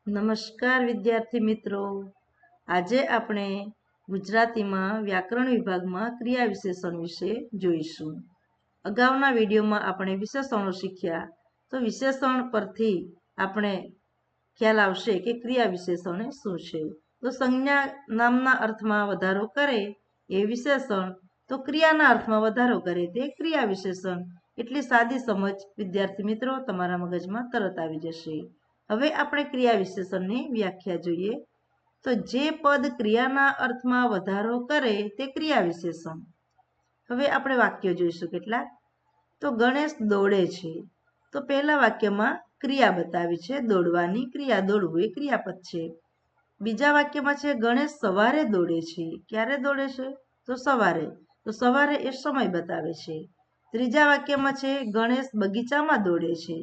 નમસ્કાર વિદ્યાર્થી મિત્રો, આજે આપણે ગુજરાતીમાં વ્યાકરણ વિભાગમાં ક્રિયા વિશેષણ વિશે જોઈશું। અગાઉના વિડીયોમાં આપણે વિશેષણો શીખ્યા, તો વિશેષણ પરથી આપણે ખ્યાલ આવશે કે ક્રિયા વિશેષણ શું છે। તો સંજ્ઞા નામના અર્થમાં વધારો કરે એ વિશેષણ, તો ક્રિયાના અર્થમાં વધારો કરે તે ક્રિયા વિશેષણ। એટલી સાદી સમજ વિદ્યાર્થી મિત્રો તમારા મગજમાં તરત આવી જશે। હવે આપણે ક્રિયા વિશેષણની વ્યાખ્યા જોઈએ। તો જે પદ ક્રિયાના અર્થમાં વધારો કરે તે ક્રિયા વિશેષણ। હવે આપણે વાક્યો જોઈશું કેટલાક। તો ગણેશ દોડે છે, તો પહેલા વાક્યમાં ક્રિયા બતાવી છે, દોડવાની ક્રિયા, દોડવું એ ક્રિયાપદ છે। બીજા વાક્યમાં છે ગણેશ સવારે દોડે છે, ક્યારે દોડે છે? તો સવારે, તો સવારે એ સમય બતાવે છે। ત્રીજા વાક્યમાં છે ગણેશ બગીચામાં દોડે છે,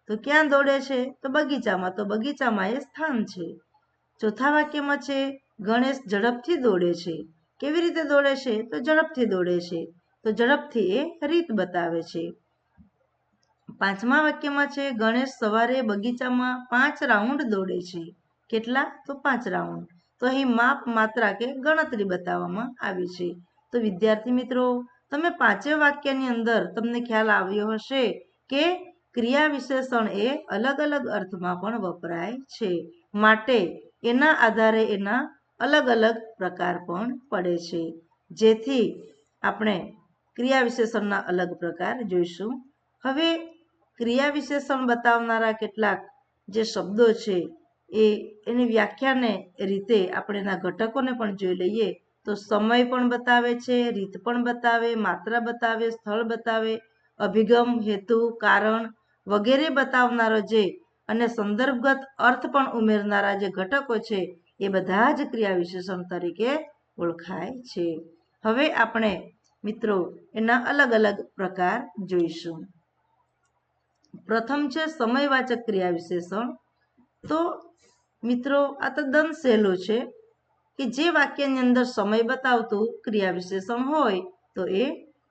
તો ક્યાં દોડે છે? તો બગીચામાં, તો બગીચામાં એ સ્થાન છે। ચોથા વાક્યમાં છે ગણેશ ઝડપથી દોડે છે, કેવી રીતે દોડે છે? તો ઝડપથી દોડે છે, તો ઝડપથી એ રીત બતાવે છે। પાંચમા વાક્યમાં છે ગણેશ સવારે બગીચામાં 5 રાઉન્ડ દોડે છે, કેટલા? તો 5 રાઉન્ડ, તો અહીં માપ, માત્રા કે ગણતરી બતાવવામાં આવી છે। તો વિદ્યાર્થી મિત્રો, તમે પાંચે વાક્યની અંદર તમને ખ્યાલ આવ્યો હશે કે ક્રિયા વિશેષણ એ અલગ અલગ અર્થમાં પણ વપરાય છે, માટે એના આધારે એના અલગ અલગ પ્રકાર પણ પડે છે, જેથી આપણે ક્રિયા વિશેષણના અલગ પ્રકાર જોઈશું। હવે ક્રિયા વિશેષણ બતાવનારા કેટલાક જે શબ્દો છે એની વ્યાખ્યાને રીતે આપણે એના ઘટકોને પણ જોઈ લઈએ। તો સમય પણ બતાવે છે, રીત પણ બતાવે, માત્રા બતાવે, સ્થળ બતાવે, અભિગમ, હેતુ, કારણ વગેરે બતાવનારો જે અને સંદર્ભગત અર્થ પણ ઉમેરનારા જે ઘટકો છે એ બધા જ ક્રિયા વિશેષણ તરીકે ઓળખાય છે। હવે આપણે મિત્રો એના અલગ અલગ પ્રકાર જોઈશું। પ્રથમ છે સમયવાચક ક્રિયા વિશેષણ। તો મિત્રો આ તદ્દન સહેલું છે કે જે વાક્યની અંદર સમય બતાવતું ક્રિયા વિશેષણ હોય તો એ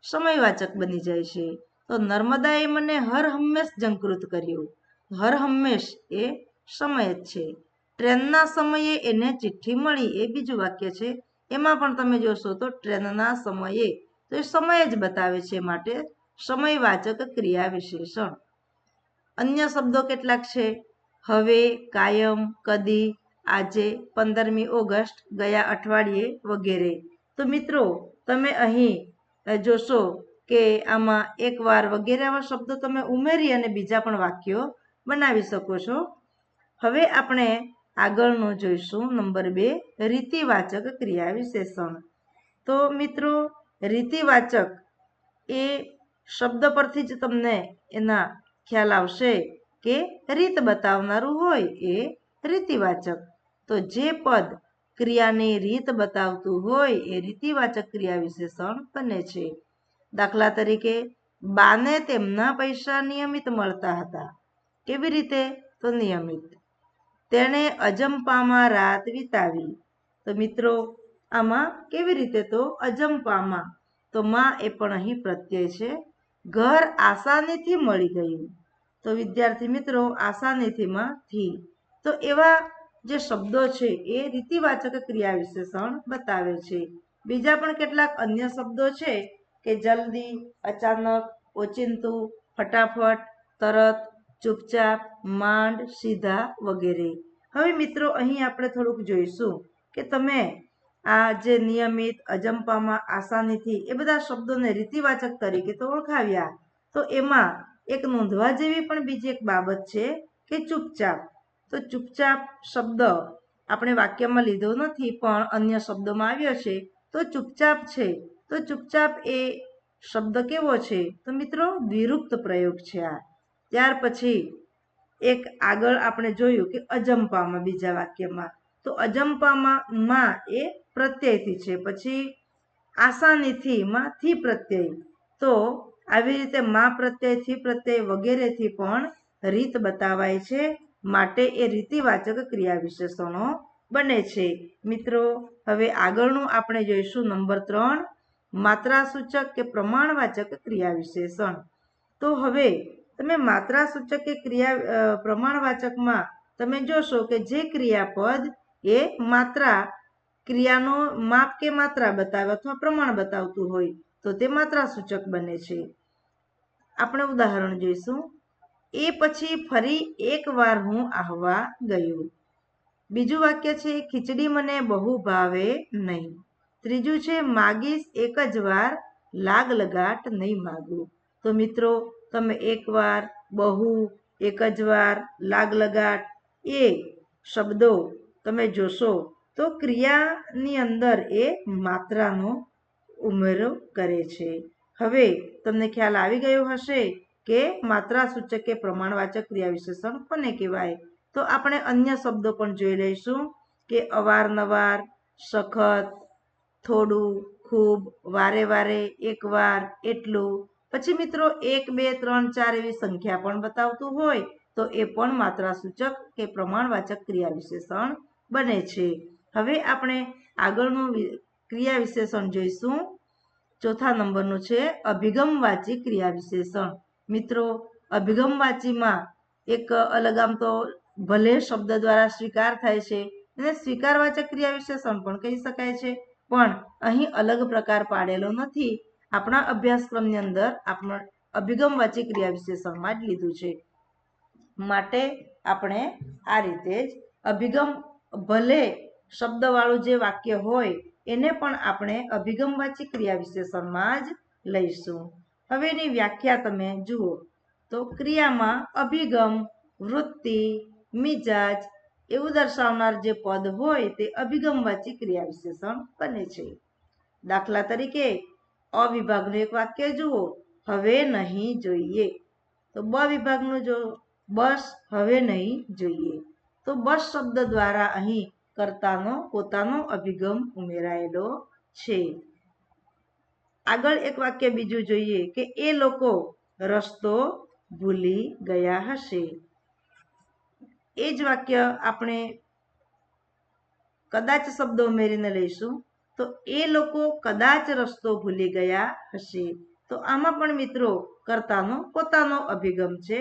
સમયવાચક બની જાય છે। તો નર્મદાએ મને હર હંમેશ જંકૃત કર્યું, હર હંમેશ એ સમય જ છે। ટ્રેનના સમયે એને ચિઠ્ઠી મળી, એ બીજું વાક્ય છે, એમાં પણ તમે જોશો તો ટ્રેનના સમયે, તો એ સમય જ બતાવે છે, માટે સમયવાચક ક્રિયા વિશેષણ। અન્ય શબ્દો કેટલાક છે, હવે, કાયમ, કદી, આજે, 15મી ઓગસ્ટ, ગયા અઠવાડિયે વગેરે। તો મિત્રો તમે અહીં જોશો કે આમાં એકવાર વગેરે આવા શબ્દો તમે ઉમેરી અને બીજા પણ વાક્યો બનાવી શકો છો। હવે આપણે આગળનું જોઈશું, નંબર 2, રીતિવાચક ક્રિયા વિશેષણ। તો મિત્રો રીતિવાચક એ શબ્દ પરથી જ તમને એના ખ્યાલ આવશે કે રીત બતાવનારું હોય એ રીતિવાચક। તો જે પદ ક્રિયાની રીત બતાવતું હોય એ રીતિવાચક ક્રિયા વિશેષણ બને છે। દાખલા તરીકે બાને તેમના પૈસા નિયમિત મળતા હતા, કેવી રીતે? તો નિયમિત। તેણે અજંપામાં રાત વિતાવી, તો મિત્રો આમાં કેવી રીતે? તો અજંપામાં, તો માં એ પણ અહીં પ્રત્યય છે। ઘર આસાનીથી મળી ગયું, તો વિદ્યાર્થી મિત્રો આસાનીથી માં થી, તો એવા જે શબ્દો છે એ રીતિવાચક ક્રિયા વિશેષણ બતાવે છે। બીજા પણ કેટલાક અન્ય શબ્દો છે કે જલ્દી, અચાનક, ઓચિંતું, ફટાફટ, તરત, ચૂપચાપ, માંડ, સીધા વગેરે। હવે મિત્રો અહીં આપણે થોડુંક જોઈશું કે તમે આ જે નિયમિત, અજંપામાં, આસાનીથી એ બધા શબ્દોને રીતિવાચક તરીકે તો ઓળખાવ્યા, તો એમાં એક નોંધવા જેવી પણ બીજી એક બાબત છે કે ચૂપચાપ। તો ચૂપચાપ શબ્દ આપણે વાક્યમાં લીધો નથી પણ અન્ય શબ્દોમાં આવ્યો છે, તો ચૂપચાપ છે, તો ચૂપચાપ એ શબ્દ કેવો છે? તો મિત્રો દ્વિરૂપત પ્રયોગ છે આ। ત્યાર પછી એક આગળ આપણે જોયું કે અજંપામાં, બીજા વાક્યમાં, તો અજંપામાં માં એ પ્રત્યયથી છે, પછી આસાનીથી માં થી પ્રત્યય, તો આવી રીતે માં પ્રત્યય, થી પ્રત્યય વગેરેથી પણ રીત બતાવાય છે, માટે એ રીતિવાચક ક્રિયા વિશેષણો બને છે। મિત્રો હવે આગળનું આપણે જોઈશું, નંબર 3, માત્રાસૂચક કે પ્રમાણવાચક ક્રિયા વિશેષણ। તો હવે તમે માત્રાસૂચક કે ક્રિયા પ્રમાણવાચકમાં તમે જોશો કે જે ક્રિયાપદ એ માત્રા ક્રિયાનો માપ કે માત્રા બતાવે અથવા પ્રમાણ બતાવતું હોય તો તે માત્રા સૂચક બને છે. આપણે ઉદાહરણ જોઈશું. એ પછી ફરી એકવાર હું આવવા ગયો. બીજું વાક્ય છે ખીચડી મને બહુ ભાવે નહીં. ત્રીજું છે માગીશ એક જ વાર, લાગ લગાટ નહીં માગું. તો મિત્રો તમે એકવાર, બહુ, એક જ વાર, લાગ લગાટ એ શબ્દો તમે જોશો તો ક્રિયાની અંદર એ માત્રાનો ઉમેરો કરે છે. હવે તમને ખ્યાલ આવી ગયો હશે કે માત્રા સૂચક કે પ્રમાણવાચક ક્રિયા વિશેષણ કોને કહેવાય. તો આપણે અન્ય શબ્દો પણ જોઈ લઈશું કે અવારનવાર, સખત, થોડું, ખૂબ, વારે વારે, એકવાર, એટલું. પછી મિત્રો 1, 2, 3, 4 એવી સંખ્યા પણ બતાવતું હોય તો એ પણ માત્રા સૂચક કે પ્રમાણવાચક ક્રિયા વિશેષણ બને છે. હવે આપણે આગળનું ક્રિયા વિશેષણ જોઈશું. ચોથા નંબરનું છે અભિગમવાચી ક્રિયા વિશેષણ. મિત્રો અભિગમવાચીમાં એક અલગ આમ તો ભલે શબ્દ દ્વારા સ્વીકાર થાય છે એને સ્વીકારવાચક ક્રિયા વિશેષણ પણ કહી શકાય છે, પણ અહીં અલગ પ્રકાર પાડેલો નથી. આપણા અભ્યાસક્રમની અંદર આપણે અભિગમવાચી ક્રિયા વિશેષણમાં જ લીધું છે. માટે આપણે આ રીતે જ અભિગમ ભલે શબ્દવાળું જે વાક્ય હોય એને પણ આપણે અભિગમવાચી ક્રિયા વિશેષણમાં જ લઈશું. હવે એની વ્યાખ્યા તમે જુઓ તો ક્રિયામાં અભિગમ, વૃત્તિ, મિજાજ એવું દર્શાવનાર જે પદ હોય તે અભિગમવાચી ક્રિયા વિશેષણ બને છે. દાખલા તરીકે અ વિભાગનું એક વાક્ય જુઓ, હવે નહીં જોઈએ. તો બ વિભાગનું જો બસ હવે નહીં જોઈએ. તો બસ શબ્દ દ્વારા અહીં કર્તાનો પોતાનો અભિગમ ઉમેરાયેલો છે. આગળ એક વાક્ય બીજું જોઈએ કે એ લોકો રસ્તો ભૂલી ગયા હશે. એ જ વાક્ય આપણે કદાચ શબ્દ ઉમેરીને લઈશું તો એ લોકો કદાચ રસ્તો ભૂલી ગયા હશે. તો આમાં પણ મિત્રો કર્તાનો પોતાનો અભિગમ છે.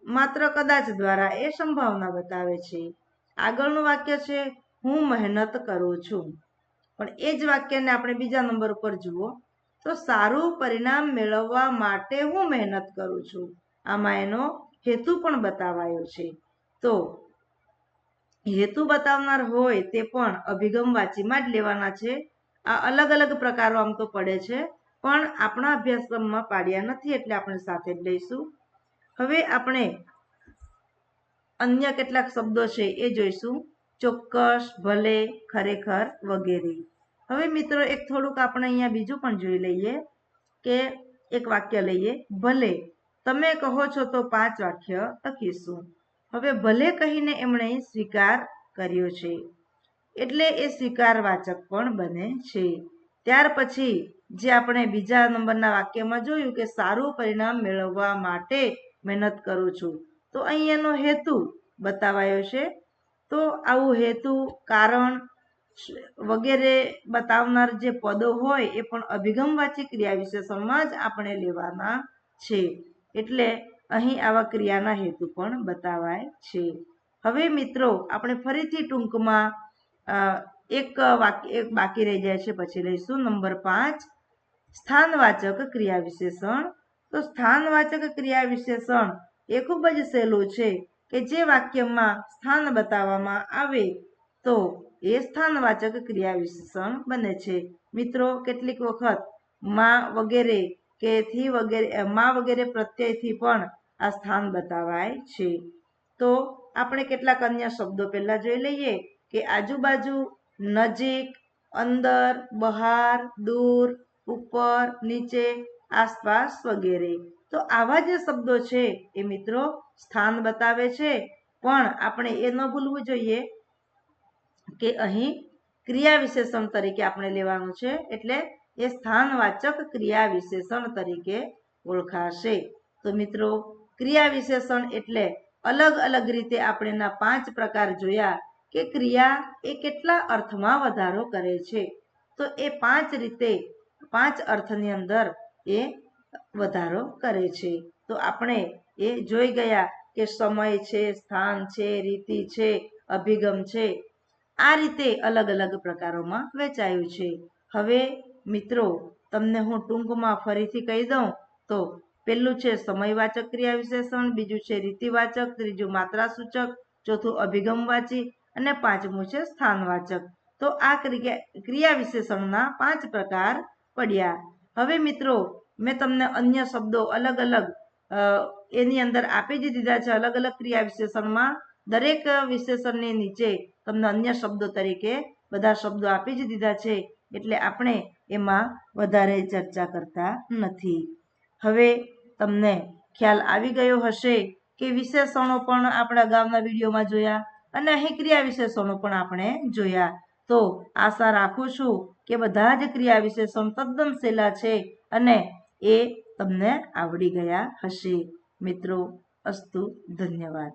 માત્ર કદાચ દ્વારા એ સંભાવના બતાવે છે. આગળનું વાક્ય છે હું મહેનત કરું છું. પણ એ જ વાક્યને આપણે બીજા નંબર ઉપર જુઓ તો સારું પરિણામ મેળવવા માટે હું મહેનત કરું છું. આમાં એનો હેતુ પણ બતાવાયો છે. તો હેતુ બતાવનાર હોય તે પણ અભિગમવાચીમાં જ લેવાના છે. આ અલગ અલગ પ્રકારો આમ તો પડે છે પણ આપણા અભ્યાસક્રમમાં પાડ્યા નથી એટલે આપણે સાથે જ લઈશું. હવે આપણે અન્ય કેટલાક શબ્દો છે એ જોઈશું. ચોક્કસ, ભલે, ખરેખર વગેરે. હવે મિત્રો એક થોડુંક આપણે અહીંયા બીજું પણ જોઈ લઈએ કે એક વાક્ય લઈએ, ભલે તમે કહો છો તો 5 વાક્ય લખીશું. હવે ભલે કહીને એમણે સ્વીકાર કર્યો છે એટલે એ સ્વીકારવાચક પણ બને છે. ત્યાર પછી જે આપણે બીજા નંબરના વાક્યમાં જોયું કે સારું પરિણામ મેળવવા માટે મહેનત કરું છું. તો અહીંયાનો હેતુ બતાવાયો છે. તો આવું હેતુ, કારણ વગેરે બતાવનાર જે પદો હોય એ પણ અભિગમવાચી ક્રિયા વિશેષણમાં જ આપણે લેવાના છે. એટલે અહીં આવા ક્રિયાના હેતુ પણ બતાવાય છે. હવે મિત્રો આપણે ફરીથી ટૂંકમાં એક વાક્ય બાકી રહી જાય છે પછી લઈશું. નંબર 5 સ્થાનવાચક ક્રિયા વિશેષણ. તો સ્થાનવાચક ક્રિયા વિશેષણ એ ખૂબ જ સહેલું છે કે જે વાક્યમાં સ્થાન બતાવવામાં આવે તો એ સ્થાનવાચક ક્રિયા વિશેષણ બને છે. મિત્રો કેટલીક વખત માં વગેરે કે થી વગેરે માં વગેરે પ્રત્યયથી પણ આ સ્થાન બતાવાય છે. તો આપણે કેટલાક અન્ય શબ્દો પહેલા જોઈ લઈએ કે આજુબાજુ, નજીક, અંદર, બહાર, દૂર, ઉપર, નીચે, આસપાસ વગેરે. તો આવા જે શબ્દો છે એ મિત્રો સ્થાન બતાવે છે. પણ આપણે એ ન ભૂલવું જોઈએ કે અહીં ક્રિયા વિશેષણ તરીકે આપણે લેવાનું છે એટલે એ સ્થાનવાચક ક્રિયા વિશેષણ તરીકે ઓળખાશે. તો મિત્રો ક્રિયા વિશેષણ એટલે અલગ અલગ રીતે આપણે એના 5 પ્રકાર જોયા કે ક્રિયા એ કેટલા અર્થમાં વધારો કરે છે. તો એ 5 રીતે 5 અર્થની અંદર એ વધારો કરે છે. તો આપણે એ જોઈ ગયા કે સમય છે, સ્થાન છે, રીતિ છે, અભિગમ છે, આ રીતે અલગ અલગ પ્રકારોમાં વહેંચાયું છે. હવે મિત્રો તમને હું ટૂંકમાં ફરીથી કહી દઉં તો પહેલું છે સમયવાચક ક્રિયા વિશેષણ, બીજું છે રીતિવાચક, ત્રીજું માત્રાસૂચક, ચોથું અભિગમવાચી અને પાંચમું છે સ્થાનવાચક. તો આ ક્રિયા વિશેષણના 5 પ્રકાર પડ્યા. હવે મિત્રો મેં તમને અન્ય શબ્દો અલગ અલગ એની અંદર આપી જ દીધા છે. અલગ અલગ ક્રિયા વિશેષણમાં દરેક વિશેષણની નીચે તમને અન્ય શબ્દો તરીકે બધા શબ્દો આપી જ દીધા છે, એટલે આપણે એમાં વધારે ચર્ચા કરતા નથી. હવે તમને ખ્યાલ આવી ગયો હશે કે વિશેષણો પણ આપણા અગાઉના વિડીયોમાં જોયા અને અહીં ક્રિયા વિશેષણો પણ આપણે જોયા. તો આશા રાખું છું કે બધા જ ક્રિયા વિશેષણ તદ્દન સહેલા છે અને એ તમને આવડી ગયા હશે. મિત્રો અસ્તુ, ધન્યવાદ.